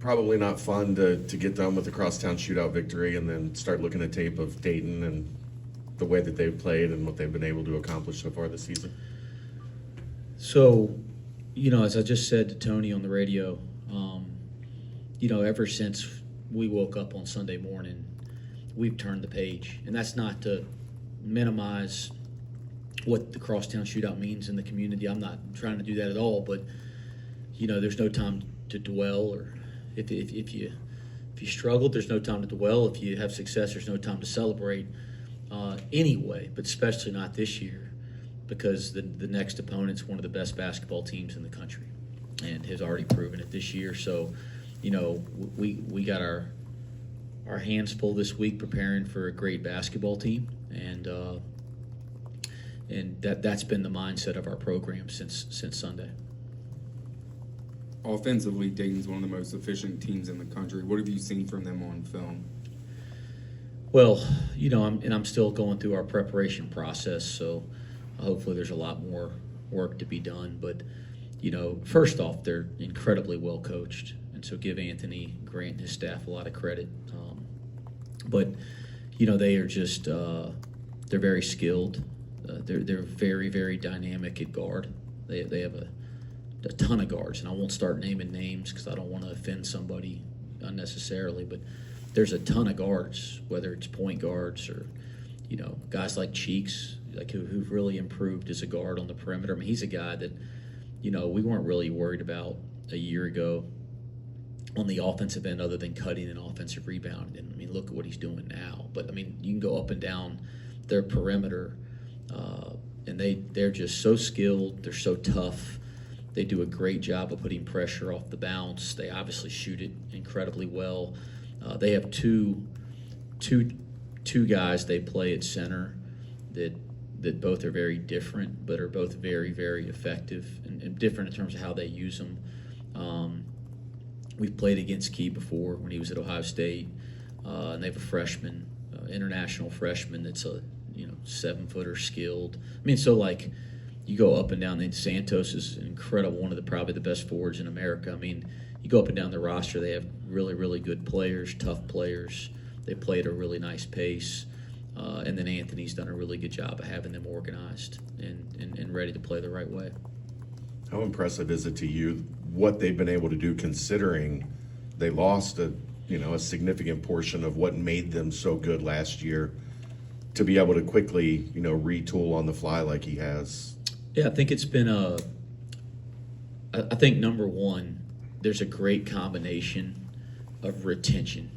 probably not fun to get done with the crosstown shootout victory and then start looking at tape of Dayton and the way that they've played and what they've been able to accomplish so far this season? So, as I just said to Tony on the radio, ever since we woke up on Sunday morning, we've turned the page. And that's not to minimize what the crosstown shootout means in the community. I'm not trying to do that at all, but, there's no time to dwell, or if you struggled, there's no time to dwell. If you have success, there's no time to celebrate anyway, but especially not this year, because the next opponent's one of the best basketball teams in the country and has already proven it this year. So, we got our hands full this week preparing for a great basketball team, and that's been the mindset of our program since Sunday. Offensively, Dayton's one of the most efficient teams in the country. What have you seen from them on film? Well, I'm still going through our preparation process, so hopefully there's a lot more work to be done. But, first off, they're incredibly well coached, and so give Anthony Grant and his staff a lot of credit. But, they are just they're very skilled. They're very, very dynamic at guard. They have a ton of guards, and I won't start naming names because I don't want to offend somebody unnecessarily, but there's a ton of guards, whether it's point guards or, guys like Cheeks, who've really improved as a guard on the perimeter. I mean, he's a guy that, we weren't really worried about a year ago on the offensive end other than cutting an offensive rebound. And, look at what he's doing now. But, you can go up and down their perimeter, and they're just so skilled. They're so tough. They do a great job of putting pressure off the bounce. They obviously shoot it incredibly well. They have two guys they play at center that both are very different, but are both very, very effective and different in terms of how they use them. We've played against Key before when he was at Ohio State, and they have a freshman, international freshman that's a 7-footer skilled. You go up and down. And Santos is incredible, one of probably the best forwards in America. You go up and down the roster, they have really, really good players, tough players. They play at a really nice pace. And then Anthony's done a really good job of having them organized and ready to play the right way. How impressive is it to you what they've been able to do, considering they lost a significant portion of what made them so good last year, to be able to quickly retool on the fly like he has? Yeah, I think it's been I think number one, there's a great combination of retention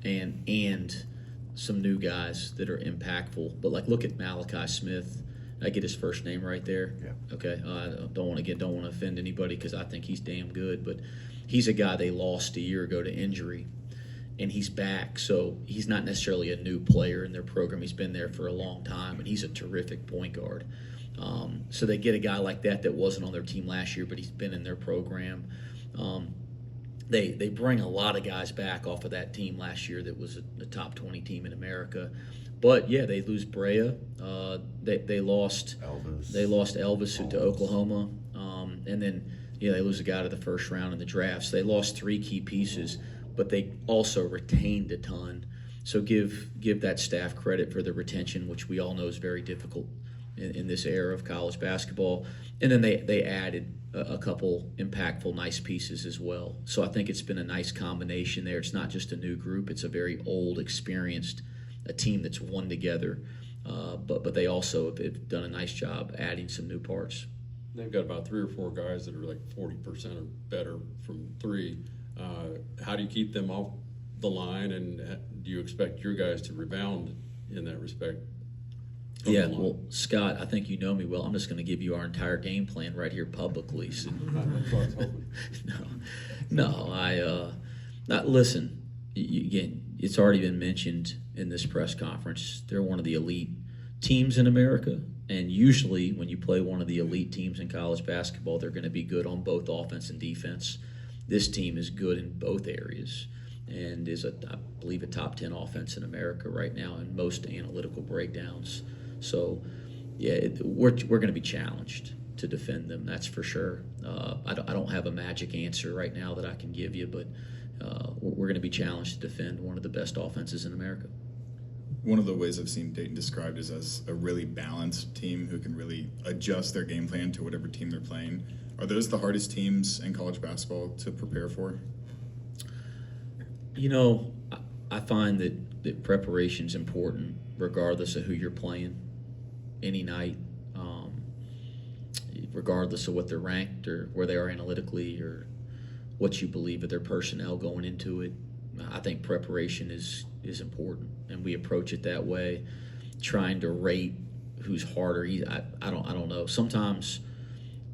and some new guys that are impactful. But look at Malachi Smith. I get his first name right there. Yeah. Okay. I don't want to offend anybody because I think he's damn good. But he's a guy they lost a year ago to injury, and he's back. So he's not necessarily a new player in their program. He's been there for a long time, and he's a terrific point guard. So they get a guy like that wasn't on their team last year, but he's been in their program. They bring a lot of guys back off of that team last year that was a top 20 team in America. But yeah, they lose Brea. They lost Elvis. They lost Elvis to Oklahoma, and then they lose a guy to the first round in the draft. So they lost 3 key pieces, but they also retained a ton. So give that staff credit for the retention, which we all know is very difficult in this era of college basketball. And then they added a couple impactful, nice pieces as well. So I think it's been a nice combination there. It's not just a new group. It's a very old, experienced a team that's won together. But they also have done a nice job adding some new parts. They've got about 3 or 4 guys that are like 40% or better from 3. How do you keep them off the line, and do you expect your guys to rebound in that respect? Yeah, well, Scott, I think you know me well. I'm just going to give you our entire game plan right here publicly. So. Listen, again, it's already been mentioned in this press conference. They're one of the elite teams in America, and usually when you play one of the elite teams in college basketball, they're going to be good on both offense and defense. This team is good in both areas and is, I believe, a top 10 offense in America right now in most analytical breakdowns. So, yeah, we're going to be challenged. to defend them. That's for sure. I don't have a magic answer right now that I can give you, but we're going to be challenged to defend one of the best offenses in America. One of the ways I've seen Dayton described is as a really balanced team who can really adjust their game plan to whatever team they're playing. Are those the hardest teams in college basketball to prepare for? You know, I find that preparation is important regardless of who you're playing any night, regardless of what they're ranked or where they are analytically or what you believe of their personnel going into it. I think preparation is important, and we approach it that way, trying to rate who's harder. I don't know. Sometimes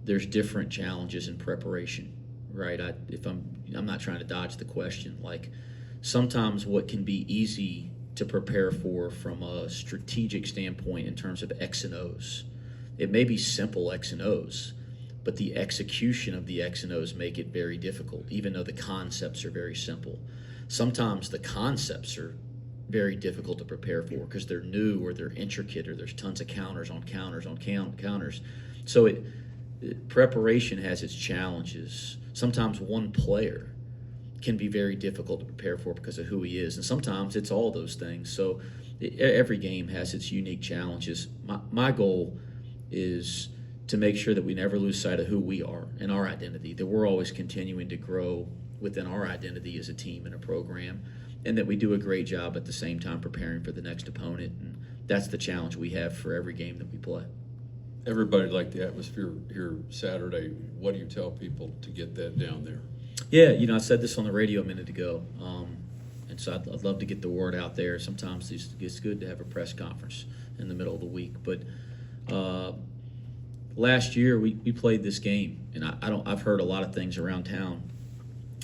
there's different challenges in preparation, right? I'm not trying to dodge the question. Like, sometimes what can be easy to prepare for from a strategic standpoint in terms of X and O's, it may be simple X and O's, but the execution of the X and O's make it very difficult, even though the concepts are very simple. Sometimes the concepts are very difficult to prepare for because they're new or they're intricate or there's tons of counters on counters on counters. So preparation has its challenges. Sometimes one player can be very difficult to prepare for because of who he is, and sometimes it's all those things. So every game has its unique challenges. My goal is to make sure that we never lose sight of who we are and our identity, that we're always continuing to grow within our identity as a team and a program, and that we do a great job at the same time preparing for the next opponent. And that's the challenge we have for every game that we play. Everybody liked the atmosphere here Saturday. What do you tell people to get that down there? Yeah, I said this on the radio a minute ago, and so I'd love to get the word out there. Sometimes it's good to have a press conference in the middle of the week, but last year we played this game, and I've heard a lot of things around town.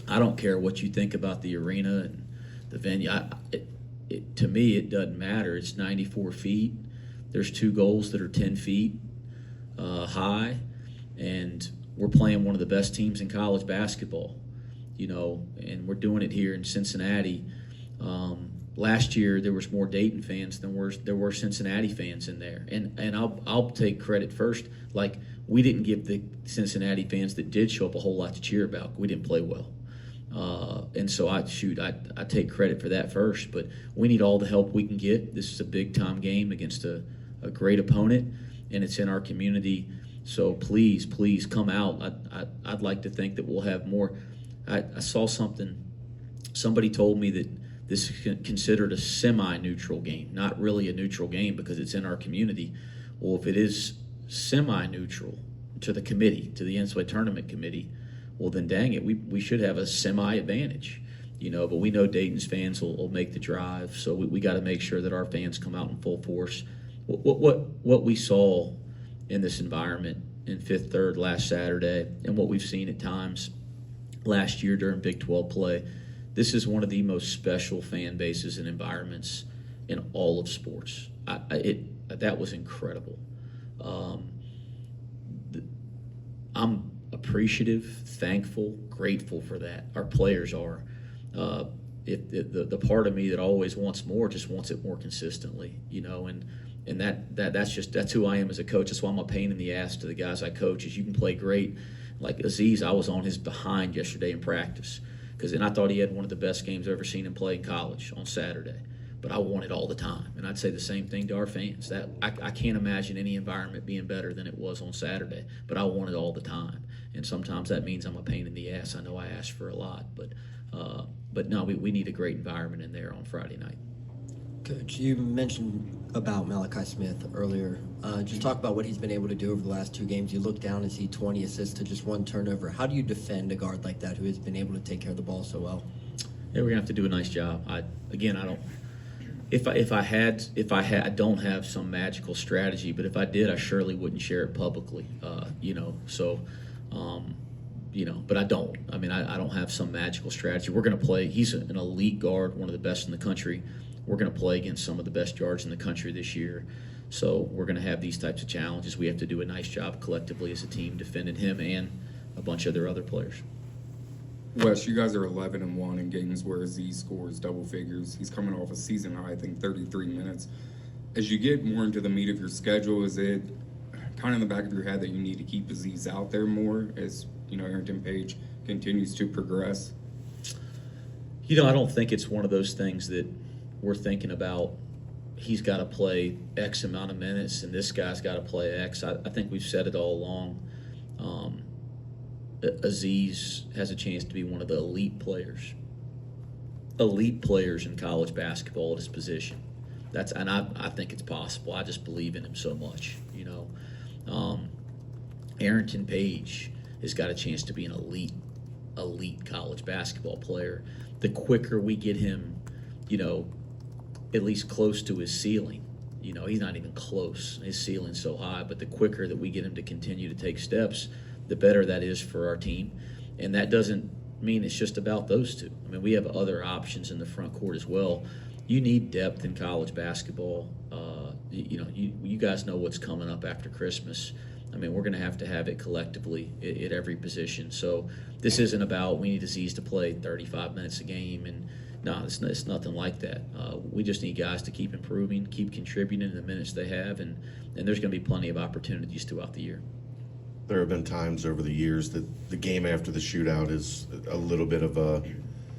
I don't care what you think about the arena and the venue. To me, it doesn't matter. It's 94 feet. There's 2 goals that are 10 feet high, and we're playing one of the best teams in college basketball, and we're doing it here in Cincinnati. Last year there was more Dayton fans than there were Cincinnati fans in there, and I'll take credit first. Like, we didn't give the Cincinnati fans that did show up a whole lot to cheer about. We didn't play well. And so I take credit for that first, but we need all the help we can get. This is a big-time game against a great opponent, and it's in our community. So please come out. I'd like to think that we'll have more. I saw something. Somebody told me that this is considered a semi-neutral game, not really a neutral game because it's in our community. Well, if it is semi-neutral to the committee, to the NCAA tournament committee, well, then dang it, we should have a semi-advantage, but we know Dayton's fans will make the drive, so we got to make sure that our fans come out in full force. What we saw in this environment in Fifth Third last Saturday and what we've seen at times last year during Big 12 play, this is one of the most special fan bases and environments in all of sports. That was incredible. I'm appreciative, thankful, grateful for that. Our players are. The part of me that always wants more just wants it more consistently, and that's who I am as a coach. That's why I'm a pain in the ass to the guys I coach. Is you can play great. Like Aziz, I was on his behind yesterday in practice and I thought he had one of the best games I've ever seen him play in college on Saturday. But I want it all the time, and I'd say the same thing to our fans. That I can't imagine any environment being better than it was on Saturday, but I want it all the time. And sometimes that means I'm a pain in the ass. I know I ask for a lot, but no, we need a great environment in there on Friday night. Coach, you mentioned about Malachi Smith earlier. Just talk about what he's been able to do over the last 2 games. You look down and see 20 assists to just 1 turnover. How do you defend a guard like that who has been able to take care of the ball so well? Yeah, we're gonna have to do a nice job. I don't. If I don't have some magical strategy, but if I did, I surely wouldn't share it publicly. But I don't. I don't have some magical strategy. We're going to play. He's an elite guard, one of the best in the country. We're going to play against some of the best guards in the country this year. So we're going to have these types of challenges. We have to do a nice job collectively as a team defending him and a bunch of their other players. Wes, you guys are 11-1 in games where Z scores double figures. He's coming off a season high, I think 33 minutes. As you get more into the meat of your schedule, is it kind of in the back of your head that you need to keep Aziz out there more as, Arrington Page continues to progress? I don't think it's one of those things that we're thinking about. He's got to play X amount of minutes, and this guy's got to play X. I think we've said it all along. Aziz has a chance to be one of the elite players in college basketball at his position. I think it's possible. I just believe in him so much. Arrington Page has got a chance to be an elite college basketball player. The quicker we get him, at least close to his ceiling. He's not even close. His ceiling's so high, but the quicker that we get him to continue to take steps, the better that is for our team. And that doesn't mean it's just about those two. I mean, we have other options in the front court as well. You need depth in college basketball. You guys know what's coming up after Christmas. I mean, we're going to have it collectively at every position. So this isn't about we need Aziz to play 35 minutes a game. And no, it's nothing like that. We just need guys to keep improving, keep contributing in the minutes they have, and there's going to be plenty of opportunities throughout the year. There have been times over the years that the game after the shootout is a little bit of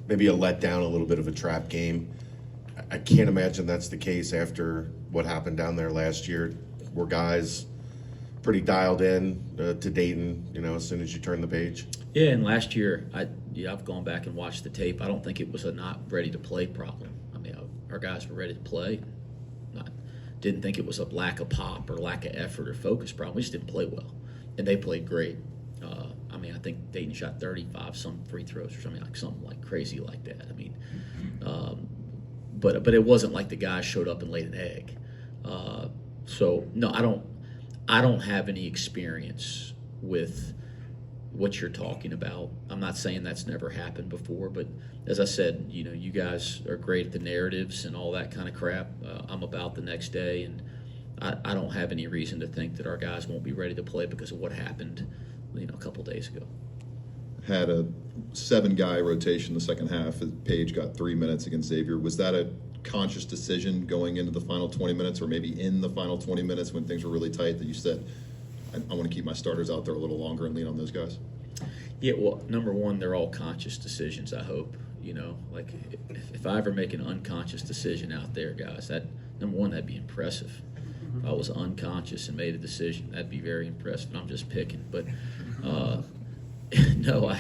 maybe a letdown, a little bit of a trap game. I can't imagine that's the case after what happened down there last year. Were guys pretty dialed in to Dayton, as soon as you turn the page? Yeah, and last year, I've gone back and watched the tape. I don't think it was a not ready to play problem. I mean, our guys were ready to play. I didn't think it was a lack of pop or lack of effort or focus problem. We just didn't play well, and they played great. I think Dayton shot 35 some free throws or something like crazy like that. I mean, but it wasn't like the guys showed up and laid an egg. So no, I don't have any experience with what you're talking about. I'm not saying that's never happened before, but as I said, you guys are great at the narratives and all that kind of crap. I'm about the next day, and I don't have any reason to think that our guys won't be ready to play because of what happened, a couple days ago. Had a 7-guy rotation the second half. Page got 3 minutes against Xavier. Was that a conscious decision going into the final 20 minutes, or maybe in the final 20 minutes when things were really tight, that you said, I want to keep my starters out there a little longer and lean on those guys? Yeah, well, number one, they're all conscious decisions, I hope. Like if I ever make an unconscious decision out there, guys, number one, that'd be impressive. If I was unconscious and made a decision, that'd be very impressive. I'm just picking. But no,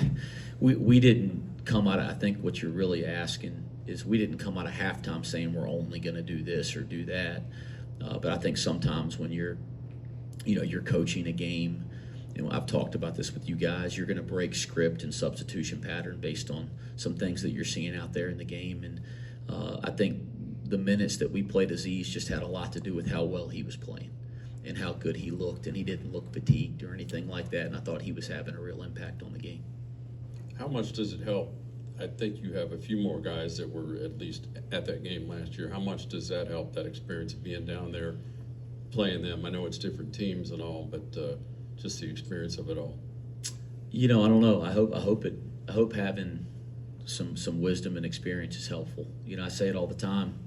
we didn't come out of, I think what you're really asking is we didn't come out of halftime saying we're only going to do this or do that. But I think sometimes when you're coaching a game, I've talked about this with you guys, you're going to break script and substitution pattern based on some things that you're seeing out there in the game. And I think the minutes that we played Aziz just had a lot to do with how well he was playing and how good he looked, and he didn't look fatigued or anything like that, and I thought he was having a real impact on the game. How much does it help? I think you have a few more guys that were at least at that game last year. How much does that help, that experience of being down there, playing them? I know it's different teams and all, but just the experience of it all. I don't know. I hope having some wisdom and experience is helpful. I say it all the time.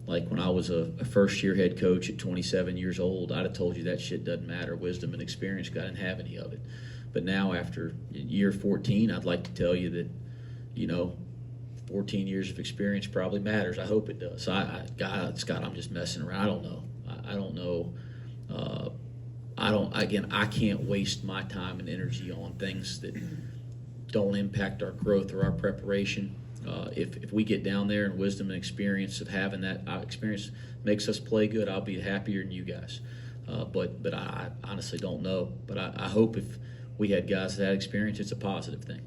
Like when I was a first-year head coach at 27 years old, I'd have told you that shit doesn't matter. Wisdom and experience, I didn't have any of it. But now after year 14, I'd like to tell you that, 14 years of experience probably matters. I hope it does. Scott, I'm just messing around. I don't know. I don't know. I can't waste my time and energy on things that don't impact our growth or our preparation. If we get down there and wisdom and experience of having that experience makes us play good, I'll be happier than you guys. But I honestly don't know. But I hope if we had guys that had experience, it's a positive thing.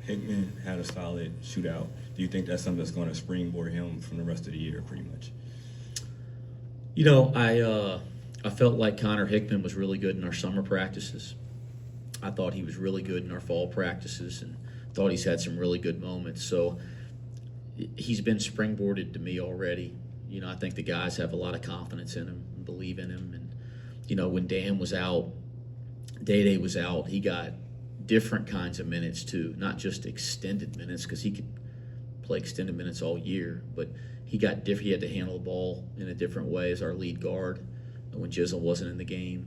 Hickman had a solid shootout. Do you think that's something that's going to springboard him from the rest of the year, pretty much? I felt like Connor Hickman was really good in our summer practices. I thought he was really good in our fall practices, and thought he's had some really good moments. So he's been springboarded to me already. I think the guys have a lot of confidence in him and believe in him. And, when Dan was out, Day was out, he got different kinds of minutes too, not just extended minutes, because he could play extended minutes all year, but he had to handle the ball in a different way as our lead guard when Jizzle wasn't in the game.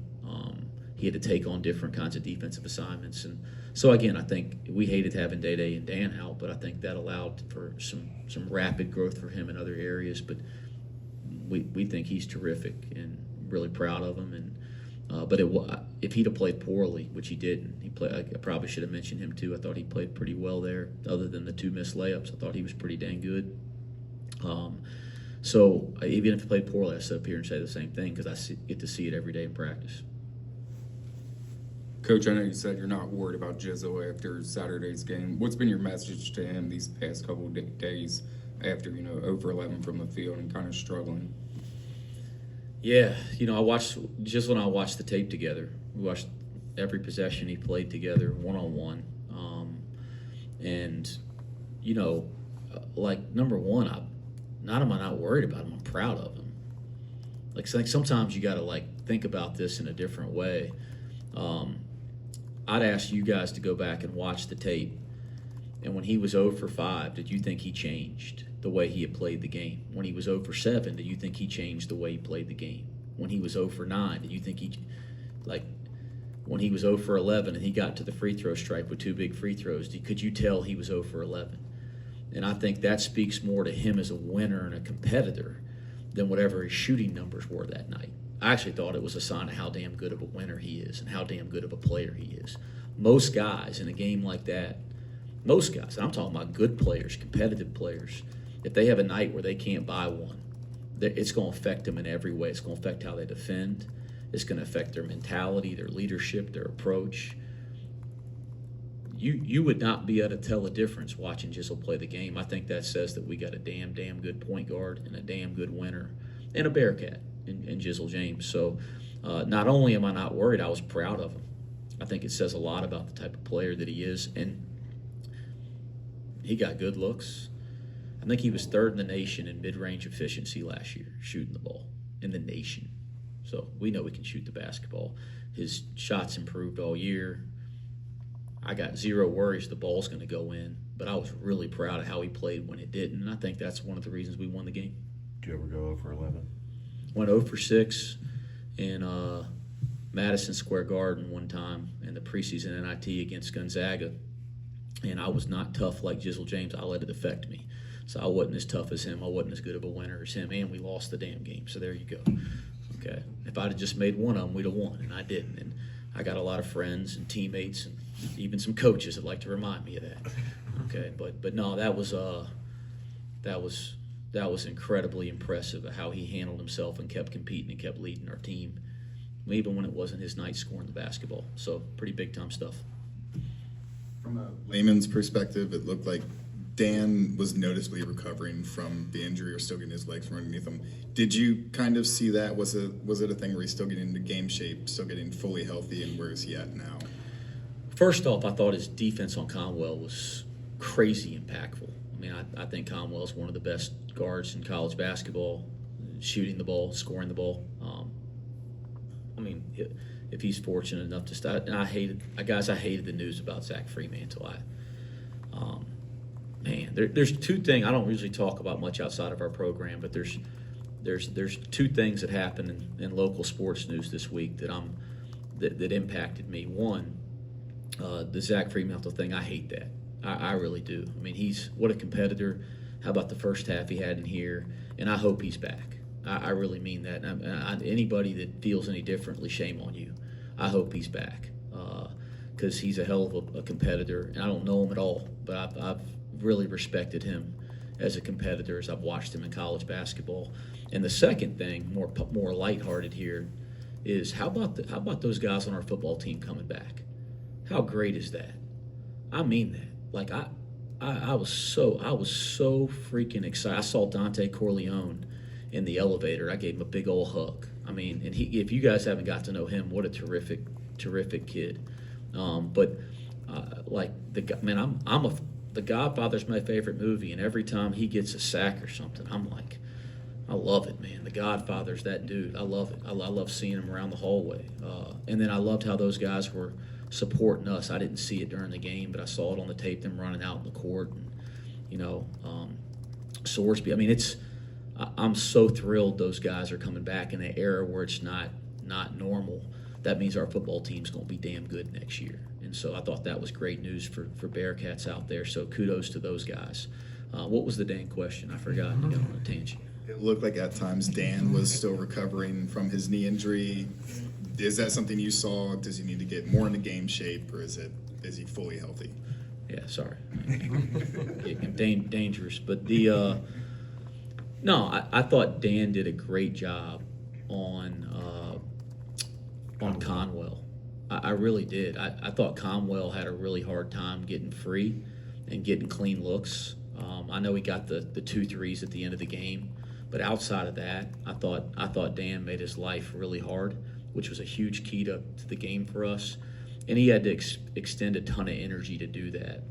he had to take on different kinds of defensive assignments. And so, again, I think we hated having Day and Dan out, but I think that allowed for some rapid growth for him in other areas. But we think he's terrific and really proud of him. And but if he'd have played poorly, which he didn't, I probably should have mentioned him too. I thought he played pretty well there. Other than the 2 missed layups, I thought he was pretty dang good. So even if he played poorly, I sit up here and say the same thing because get to see it every day in practice. Coach, I know you said you're not worried about Jizzle after Saturday's game. What's been your message to him these past couple of days after, 0 for 11 from the field and kind of struggling? Yeah, I watched the tape together. We watched every possession he played together, one-on-one. And, number one, am I not worried about him? I'm proud of him. Like sometimes you got to, think about this in a different way. I'd ask you guys to go back and watch the tape. And when he was 0 for 5, did you think he changed the way he had played the game? When he was 0 for 7, did you think he changed the way he played the game? When he was 0 for 9, did you think when he was 0 for 11 and he got to the free throw stripe with 2 big free throws, could you tell he was 0 for 11? And I think that speaks more to him as a winner and a competitor than whatever his shooting numbers were that night. I actually thought it was a sign of how damn good of a winner he is and how damn good of a player he is. Most guys in a game like that, and I'm talking about good players, competitive players, if they have a night where they can't buy one, it's going to affect them in every way. It's going to affect how they defend. It's going to affect their mentality, their leadership, their approach. You would not be able to tell a difference watching Jizzle play the game. I think that says that we got a damn good point guard and a damn good winner and a Bearcat in Jizzle James. So not only am I not worried, I was proud of him. I think it says a lot about the type of player that he is, and he got good looks. I think he was 3rd in the nation in mid-range efficiency last year, shooting the ball in the nation. So we know he can shoot the basketball. His shots improved all year. I got 0 worries the ball's going to go in, but I was really proud of how he played when it didn't, and I think that's one of the reasons we won the game. Do you ever go 0 for 11? Went 0 for 6 in Madison Square Garden one time in the preseason NIT against Gonzaga, and I was not tough like Jizzle James. I let it affect me. So I wasn't as tough as him. I wasn't as good of a winner as him, and we lost the damn game. So there you go. Okay. If I'd have just made one of them, we'd have won, and I didn't. And I got a lot of friends and teammates and even some coaches that like to remind me of that. Okay. But no, that was incredibly impressive of how he handled himself and kept competing and kept leading our team, even when it wasn't his night scoring the basketball. So pretty big time stuff. From a layman's perspective, it looked like Dan was noticeably recovering from the injury or still getting his legs from underneath him. Did you kind of see that? Was it a thing where he's still getting into game shape, still getting fully healthy, and where is he at now? First off, I thought his defense on Conwell was crazy impactful. I mean, I think Conwell's one of the best guards in college basketball, shooting the ball, scoring the ball. I mean, if he's fortunate enough to start, and I hated the news about Zach Freemantle. There's 2 things I don't usually talk about much outside of our program, but there's 2 things that happened in local sports news this week that impacted me. One, the Zach Freemantle thing. I hate that. I really do. I mean, what a competitor. How about the first half he had in here? And I hope he's back. I really mean that. And anybody that feels any differently, shame on you. I hope he's back because he's a hell of a competitor. And I don't know him at all, but I've really respected him as a competitor as I've watched him in college basketball. And the second thing, more lighthearted here, is how about those guys on our football team coming back? How great is that? I mean that. Like I was so freaking excited. I saw Dante Corleone in the elevator. I gave him a big old hug. I mean, and if you guys haven't got to know him, what a terrific kid. The Godfather's my favorite movie, and every time he gets a sack or something, I'm like, I love it, man. The Godfather's that dude. I love it. I love seeing him around the hallway. And then I loved how those guys were supporting us. I didn't see it during the game, but I saw it on the tape, them running out in the court. And, Sorsby. I mean, I'm so thrilled those guys are coming back in an era where it's not normal that means our football team's going to be damn good next year. And so I thought that was great news for Bearcats out there. So kudos to those guys. What was the Dan question? I forgot. You got on a tangent. It looked like at times Dan was still recovering from his knee injury. Is that something you saw? Does he need to get more into game shape, or is he fully healthy? Yeah, sorry. Dangerous. But no, I thought Dan did a great job on Conwell. I really did. I thought Conwell had a really hard time getting free and getting clean looks. I know he got the 2 threes at the end of the game, but outside of that, I thought Dan made his life really hard, which was a huge key to the game for us. And he had to extend a ton of energy to do that.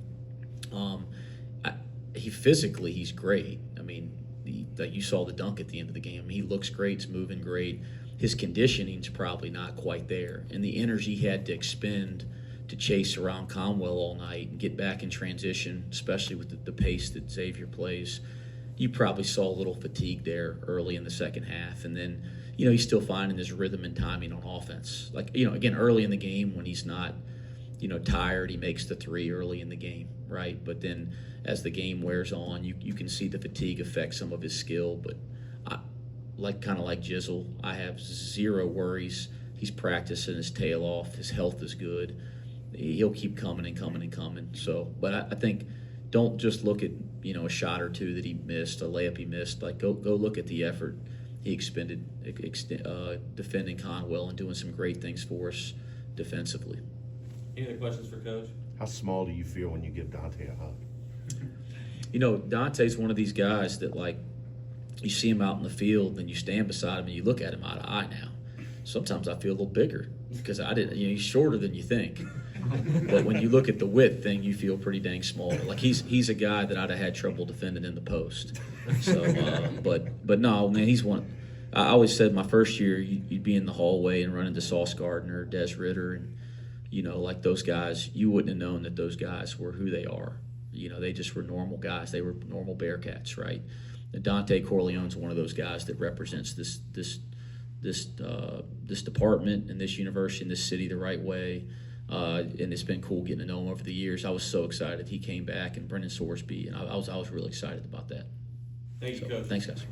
He's great. I mean, you saw the dunk at the end of the game. He looks great. He's moving great. His conditioning's probably not quite there, and the energy he had to expend to chase around Conwell all night and get back in transition, especially with the pace that Xavier plays, you probably saw a little fatigue there early in the second half. And then, he's still finding his rhythm and timing on offense. Like, again, early in the game when he's not, tired, he makes the 3 early in the game, right? But then as the game wears on, you can see the fatigue affect some of his skill. But kind of like Jizzle, I have zero worries. He's practicing his tail off. His health is good. He'll keep coming and coming and coming. So, but I think don't just look at a shot or 2 that he missed, a layup he missed. Like go look at the effort he expended defending Conwell and doing some great things for us defensively. Any other questions for Coach? How small do you feel when you give Dante a hug? Dante's one of these guys that, like, you see him out in the field and you stand beside him and you look at him eye to eye now. Sometimes I feel a little bigger because I didn't. He's shorter than you think. But when you look at the width thing, you feel pretty dang small. Like he's a guy that I'd have had trouble defending in the post. So, but no, man, he's one. I always said my first year you'd be in the hallway and run into Sauce Gardner, Des Ritter, and like those guys. You wouldn't have known that those guys were who they are. They just were normal guys. They were normal Bearcats, right? And Dante Corleone's one of those guys that represents this department and this university and this city the right way. And it's been cool getting to know him over the years. I was so excited he came back, and Brendan Sorsby, and I was really excited about that. Thank you, Coach. Thanks, guys.